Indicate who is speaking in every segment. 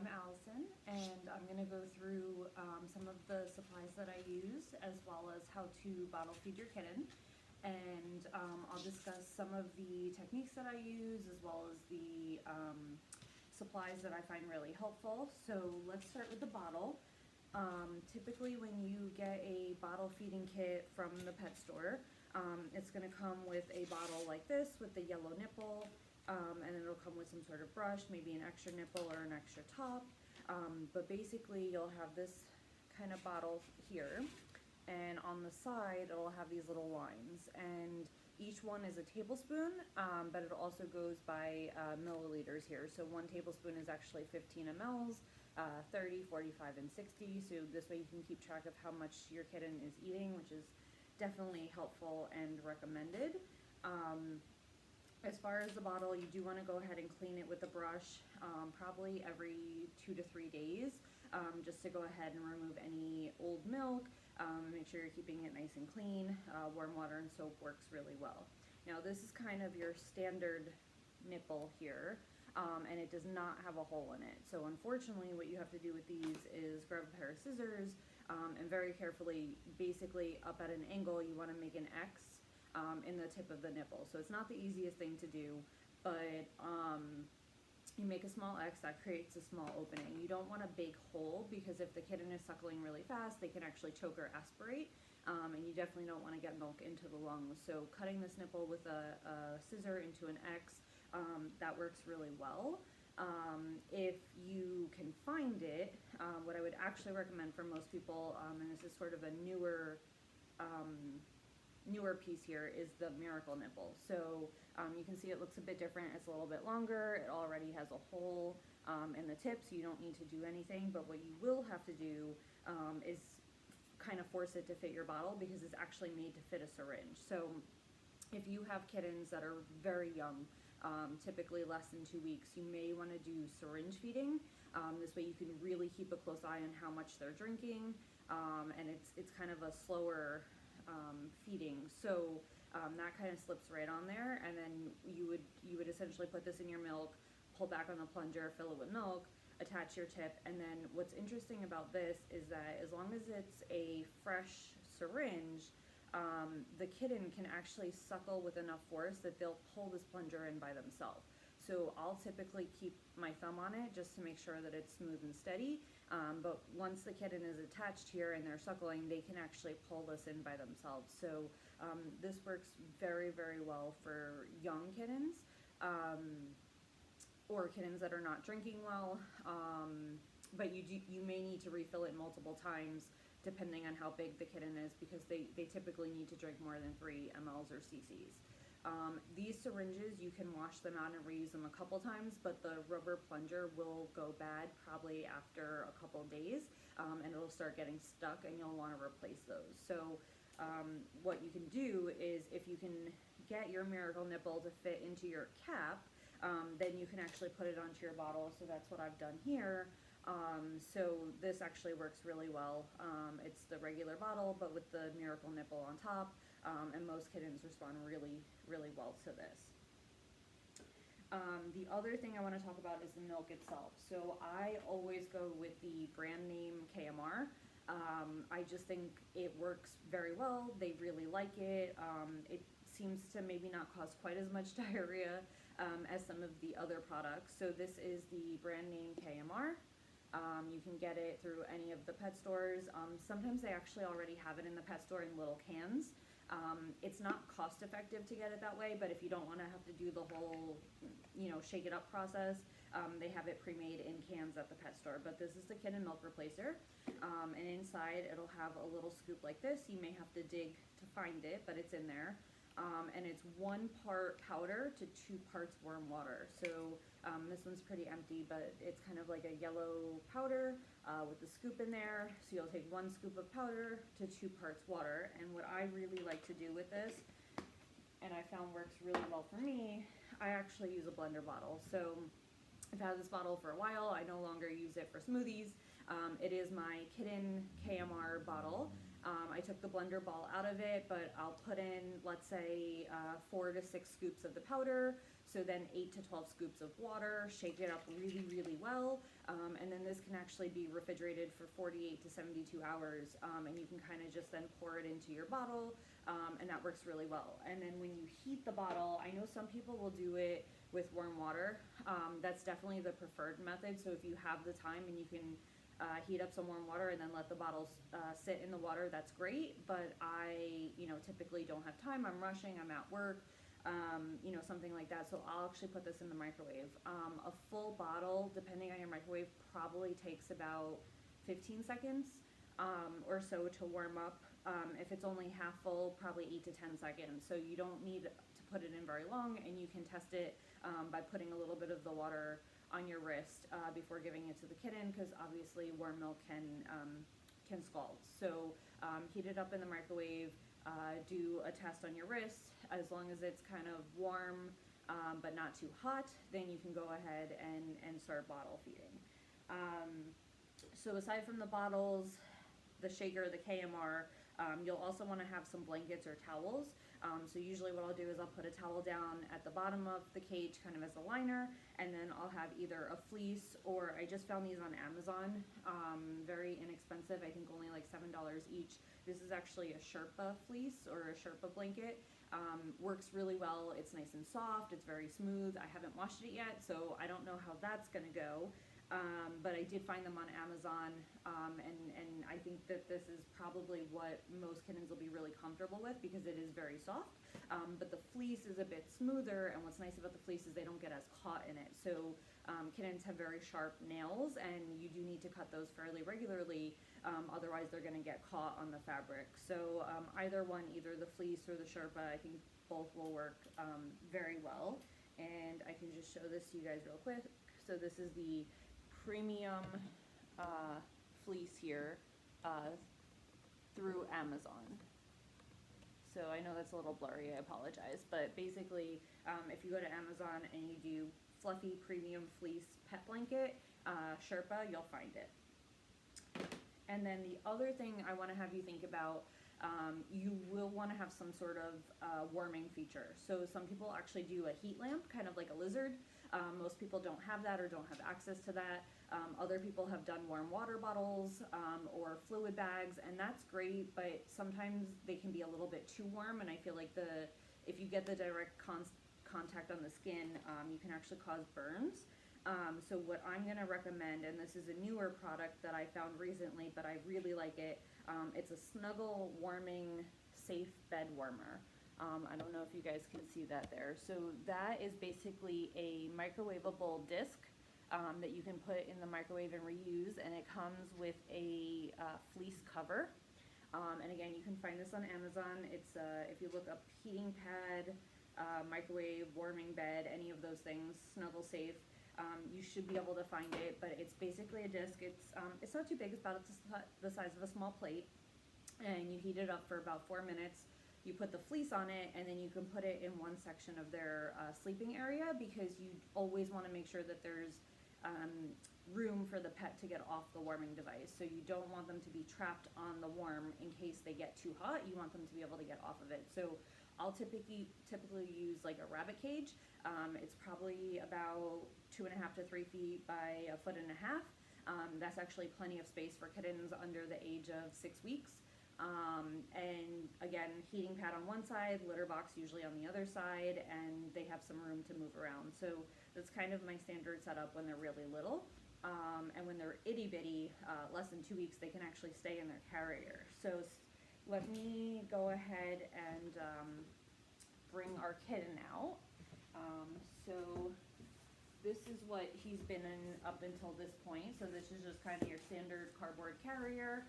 Speaker 1: I'm Allison, and I'm going to go through some of the supplies that I use, as well as how to bottle feed your kitten. And I'll discuss some of the techniques that I use, as well as the supplies that I find really helpful. So let's start with the bottle. Typically when you get a bottle feeding kit from the pet store, it's going to come with a bottle like this with the yellow nipple, and it'll come with some sort of brush, maybe an extra nipple or an extra top. But basically you'll have this kind of bottle here, and on the side it'll have these little lines, and each one is a tablespoon, but it also goes by milliliters here. So 1 tablespoon is actually 15 mLs, 30, 45, and 60. So this way you can keep track of how much your kitten is eating, which is definitely helpful and recommended. As far as the bottle, you do want to go ahead and clean it with a brush, probably every 2 to 3 days, just to go ahead and remove any old milk. Make sure you're keeping it nice and clean. Warm water and soap works really well. Now this is kind of your standard nipple here, and it does not have a hole in it. So unfortunately what you have to do with these is grab a pair of scissors, and very carefully, basically up at an angle, you want to make an X in the tip of the nipple. So it's not the easiest thing to do, but you make a small X that creates a small opening. You don't want a big hole, because if the kitten is suckling really fast, they can actually choke or aspirate, and you definitely don't want to get milk into the lungs. So cutting this nipple with a scissor into an X, that works really well. If you can find it, what I would actually recommend for most people, and this is sort of a newer piece here, is the miracle nipple. So you can see it looks a bit different. It's a little bit longer. It already has a hole in the tip, so you don't need to do anything. But what you will have to do is kind of force it to fit your bottle, because it's actually made to fit a syringe. So if you have kittens that are very young, typically less than 2 weeks, you may want to do syringe feeding. This way you can really keep a close eye on how much they're drinking, and it's kind of a slower feeding. So that kind of slips right on there, and then you would essentially put this in your milk, pull back on the plunger, fill it with milk, attach your tip. And then what's interesting about this is that as long as it's a fresh syringe, the kitten can actually suckle with enough force that they'll pull this plunger in by themselves. So I'll typically keep my thumb on it just to make sure that it's smooth and steady. But once the kitten is attached here and they're suckling, they can actually pull this in by themselves. So this works very, very well for young kittens, or kittens that are not drinking well. But you may need to refill it multiple times depending on how big the kitten is, because they typically need to drink more than 3 mLs or cc's. These syringes, you can wash them out and reuse them a couple times, but the rubber plunger will go bad probably after a couple days, and it'll start getting stuck, and you'll want to replace those. So what you can do is, if you can get your miracle nipple to fit into your cap, then you can actually put it onto your bottle. So that's what I've done here. So this actually works really well. It's the regular bottle, but with the miracle nipple on top, and most kittens respond really, really well to this. The other thing I want to talk about is the milk itself. So I always go with the brand name KMR. I just think it works very well. They really like it. It seems to maybe not cause quite as much diarrhea as some of the other products. So this is the brand name KMR. You can get it through any of the pet stores. Sometimes they actually already have it in the pet store in little cans. It's not cost effective to get it that way, but if you don't want to have to do the whole, shake it up process, they have it pre-made in cans at the pet store. But this is the kitten milk replacer, and inside it'll have a little scoop like this. You may have to dig to find it, but it's in there. And it's 1 part powder to 2 parts warm water. So this one's pretty empty, but it's kind of like a yellow powder with the scoop in there. So you'll take 1 scoop of powder to 2 parts water. And what I really like to do with this, and I found works really well for me, I actually use a blender bottle. So I've had this bottle for a while. I no longer use it for smoothies. It is my kitten KMR bottle. I took the blender ball out of it, but I'll put in, let's say, 4 to 6 scoops of the powder. So then 8 to 12 scoops of water, shake it up really, really well. And then this can actually be refrigerated for 48 to 72 hours. And you can kind of just then pour it into your bottle. And that works really well. And then when you heat the bottle, I know some people will do it with warm water. That's definitely the preferred method. So if you have the time and you can heat up some warm water and then let the bottles sit in the water, that's great. But I, typically don't have time. I'm rushing, I'm at work, something like that. So I'll actually put this in the microwave. A full bottle, depending on your microwave, probably takes about 15 seconds or so to warm up. If it's only half full, probably 8 to 10 seconds. So you don't need to put it in very long, and you can test it by putting a little bit of the water on your wrist before giving it to the kitten, because obviously warm milk can scald. So heat it up in the microwave, do a test on your wrist. As long as it's kind of warm but not too hot, then you can go ahead and start bottle feeding. So aside from the bottles, the shaker, the KMR, you'll also want to have some blankets or towels. So usually what I'll do is I'll put a towel down at the bottom of the cage kind of as a liner, and then I'll have either a fleece, or I just found these on Amazon, very inexpensive, I think only like $7 each. This is actually a Sherpa fleece or a Sherpa blanket. Works really well. It's nice and soft, it's very smooth. I haven't washed it yet, so I don't know how that's gonna go. But I did find them on Amazon, and I think that this is probably what most kittens will be really comfortable with, because it is very soft. But the fleece is a bit smoother, and what's nice about the fleece is they don't get as caught in it. So kittens have very sharp nails, and you do need to cut those fairly regularly, otherwise they're going to get caught on the fabric. So either one, either the fleece or the Sherpa, I think both will work very well. And I can just show this to you guys real quick. So this is the premium fleece here through Amazon. So I know that's a little blurry, I apologize, but basically if you go to Amazon and you do fluffy premium fleece pet blanket, Sherpa, you'll find it. And then the other thing I want to have you think about, you will want to have some sort of warming feature. So some people actually do a heat lamp, kind of like a lizard. Most people don't have that or don't have access to that. Other people have done warm water bottles or fluid bags, and that's great, but sometimes they can be a little bit too warm, and I feel like if you get the direct contact on the skin, you can actually cause burns. So what I'm going to recommend, and this is a newer product that I found recently, but I really like it, it's a Snuggle Warming Safe Bed Warmer. I don't know if you guys can see that there. So that is basically a microwavable disc that you can put in the microwave and reuse, and it comes with a fleece cover. And again, you can find this on Amazon. It's if you look up heating pad, microwave, warming bed, any of those things, Snuggle Safe, you should be able to find it. But it's basically a disc. It's not too big. It's about the size of a small plate, and you heat it up for about 4 minutes. You put the fleece on it, and then you can put it in one section of their sleeping area, because you always want to make sure that there's room for the pet to get off the warming device. So you don't want them to be trapped on the warm in case they get too hot. You want them to be able to get off of it. So I'll typically use like a rabbit cage. It's probably about 2.5 to 3 feet by 1.5 feet. That's actually plenty of space for kittens under the age of 6 weeks. And again, heating pad on one side, litter box usually on the other side, and they have some room to move around. So that's kind of my standard setup when they're really little. And when they're itty bitty, less than 2 weeks, they can actually stay in their carrier. So let me go ahead and bring our kitten out. So this is what he's been in up until this point. So this is just kind of your standard cardboard carrier.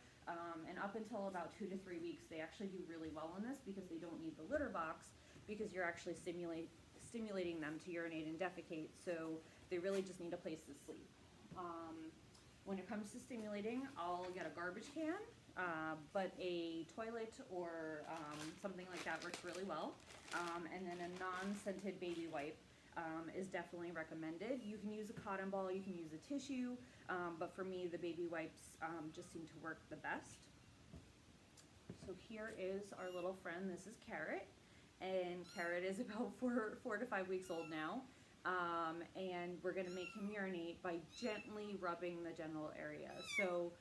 Speaker 1: And up until about 2 to 3 weeks, they actually do really well on this, because they don't need the litter box, because you're actually stimulating them to urinate and defecate. So they really just need a place to sleep. When it comes to stimulating, I'll get a garbage can, but a toilet or something like that works really well. And then a non-scented baby wipe is definitely recommended. You can use a cotton ball, you can use a tissue, but for me the baby wipes just seem to work the best. So here is our little friend. This is Carrot, and Carrot is about 4 to 5 weeks old now. and we're going to make him urinate by gently rubbing the genital area. So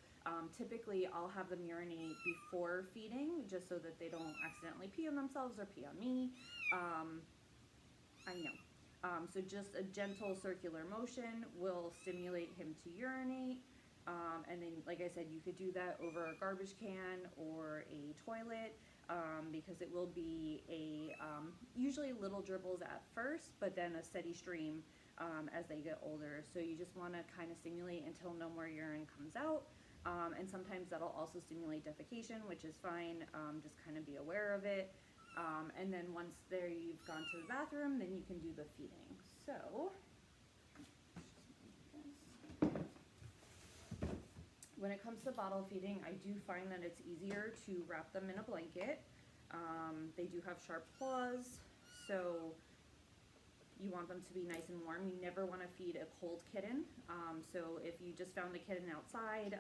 Speaker 1: typically I'll have them urinate before feeding, just so that they don't accidentally pee on themselves or pee on me. I know. So just a gentle circular motion will stimulate him to urinate. And then, like I said, you could do that over a garbage can or a toilet, because it will be usually little dribbles at first, but then a steady stream as they get older. So you just want to kind of stimulate until no more urine comes out. And sometimes that'll also stimulate defecation, which is fine. Just kind of be aware of it. And then once you've gone to the bathroom, then you can do the feeding. So, when it comes to bottle feeding, I do find that it's easier to wrap them in a blanket. They do have sharp claws, so you want them to be nice and warm. You never want to feed a cold kitten. So if you just found a kitten outside,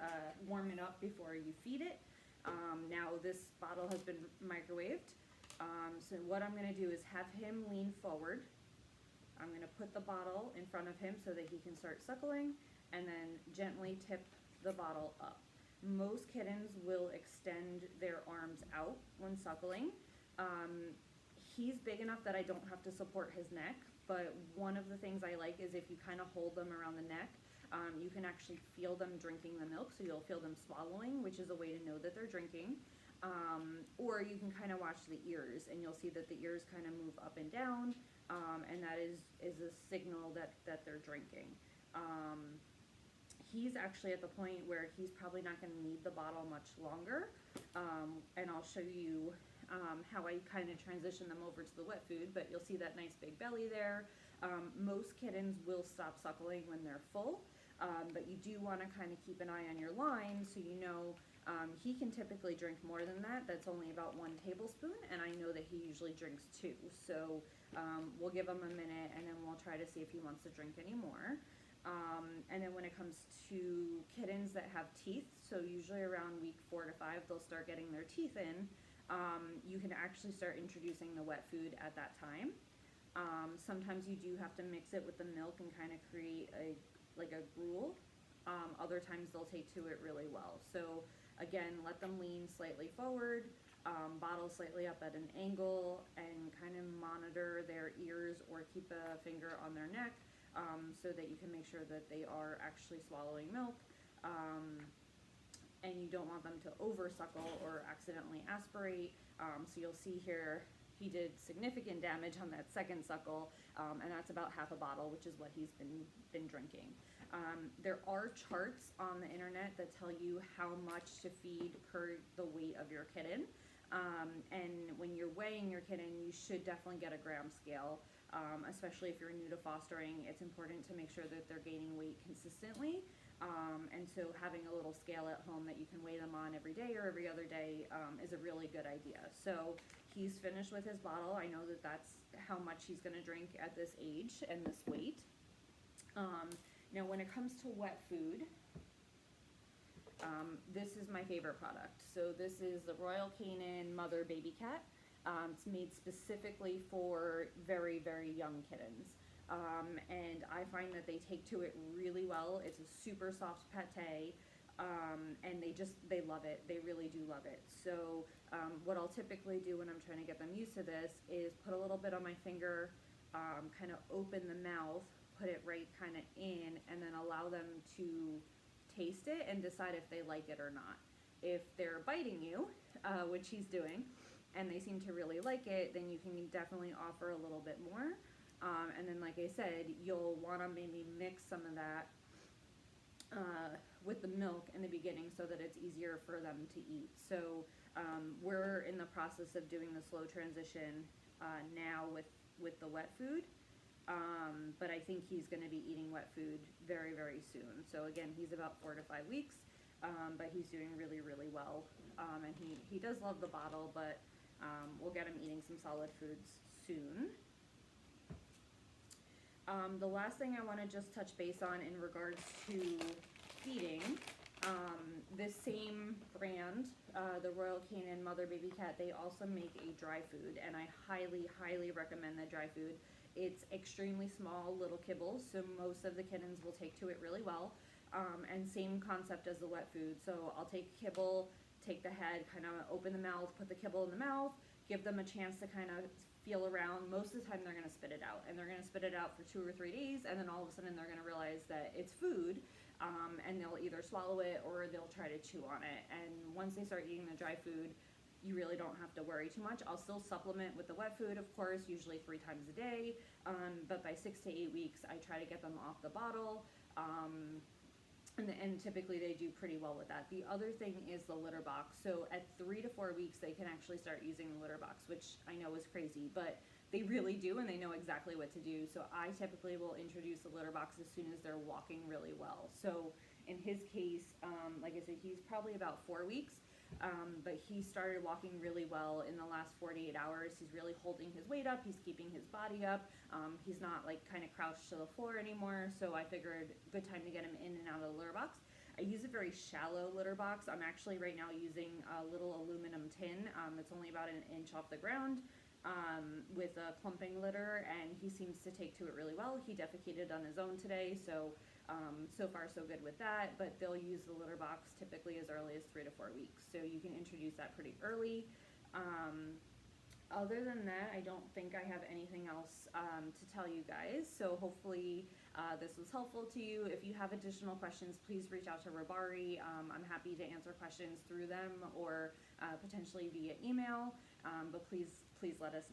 Speaker 1: warm it up before you feed it. Now this bottle has been microwaved. So what I'm going to do is have him lean forward. I'm going to put the bottle in front of him so that he can start suckling, and then gently tip the bottle up. Most kittens will extend their arms out when suckling. He's big enough that I don't have to support his neck, but one of the things I like is if you kind of hold them around the neck, you can actually feel them drinking the milk, so you'll feel them swallowing, which is a way to know that they're drinking. Or you can kind of watch the ears, and you'll see that the ears kind of move up and down, and that is a signal that they're drinking. He's actually at the point where he's probably not going to need the bottle much longer, and I'll show you how I kind of transition them over to the wet food, but you'll see that nice big belly there. Most kittens will stop suckling when they're full, but you do want to kind of keep an eye on your line, so you know he can typically drink more than that. That's only about 1 tablespoon, and I know that he usually drinks 2. So we'll give him a minute, and then we'll try to see if he wants to drink any more. And then when it comes to kittens that have teeth, so usually around week 4 to 5, they'll start getting their teeth in. You can actually start introducing the wet food at that time. Sometimes you do have to mix it with the milk and kind of create a gruel. Other times they'll take to it really well. So again, let them lean slightly forward, bottle slightly up at an angle, and kind of monitor their ears or keep a finger on their neck, so that you can make sure that they are actually swallowing milk. And you don't want them to oversuckle or accidentally aspirate. So you'll see here he did significant damage on that second suckle, and that's about half a bottle, which is what he's been drinking. There are charts on the internet that tell you how much to feed per the weight of your kitten. And when you're weighing your kitten, you should definitely get a gram scale, especially if you're new to fostering. It's important to make sure that they're gaining weight consistently. And so having a little scale at home that you can weigh them on every day or every other day is a really good idea. So he's finished with his bottle. I know that that's how much he's going to drink at this age and this weight. Now when it comes to wet food, this is my favorite product. So this is the Royal Canin Mother Baby Cat. It's made specifically for very, very young kittens. And I find that they take to it really well. It's a super soft pate, and they love it. They really do love it. So what I'll typically do when I'm trying to get them used to this is put a little bit on my finger, kind of open the mouth, put it right kind of in, and then allow them to taste it and decide if they like it or not. If they're biting you, which he's doing, and they seem to really like it, then you can definitely offer a little bit more. And then, like I said, you'll want to maybe mix some of that with the milk in the beginning so that it's easier for them to eat. So we're in the process of doing the slow transition now with the wet food. But I think he's going to be eating wet food very, very soon. So again, he's about 4 to 5 weeks, but he's doing really, really well. And he does love the bottle, but we'll get him eating some solid foods soon. The last thing I want to just touch base on in regards to feeding, this same brand, the Royal Canin Mother Baby Cat, they also make a dry food, and I highly, highly recommend that dry food. It's extremely small little kibbles, so most of the kittens will take to it really well. And same concept as the wet food. So I'll take kibble, take the head, kind of open the mouth, put the kibble in the mouth, give them a chance to kind of feel around. Most of the time they're going to spit it out, and they're going to spit it out for 2 or 3 days, and then all of a sudden they're going to realize that it's food, and they'll either swallow it or they'll try to chew on it. And once they start eating the dry food, you really don't have to worry too much. I'll still supplement with the wet food, of course, usually 3 times a day, but by 6 to 8 weeks I try to get them off the bottle. And typically they do pretty well with that. The other thing is the litter box. So at 3 to 4 weeks, they can actually start using the litter box, which I know is crazy, but they really do, and they know exactly what to do. So I typically will introduce the litter box as soon as they're walking really well. So in his case, like I said, he's probably about 4 weeks. But he started walking really well in the last 48 hours. He's really holding his weight up. He's keeping his body up. He's not like kind of crouched to the floor anymore. So I figured good time to get him in and out of the litter box. I use a very shallow litter box. I'm actually right now using a little aluminum tin. It's only about an inch off the ground, with a clumping litter, and he seems to take to it really well. He defecated on his own today, so so far so good with that. But they'll use the litter box typically as early as 3 to 4 weeks, so you can introduce that pretty early. Other than that, I don't think I have anything else to tell you guys, so hopefully this was helpful to you. If you have additional questions, please reach out to RBARI. I'm happy to answer questions through them or potentially via email, but please let us know.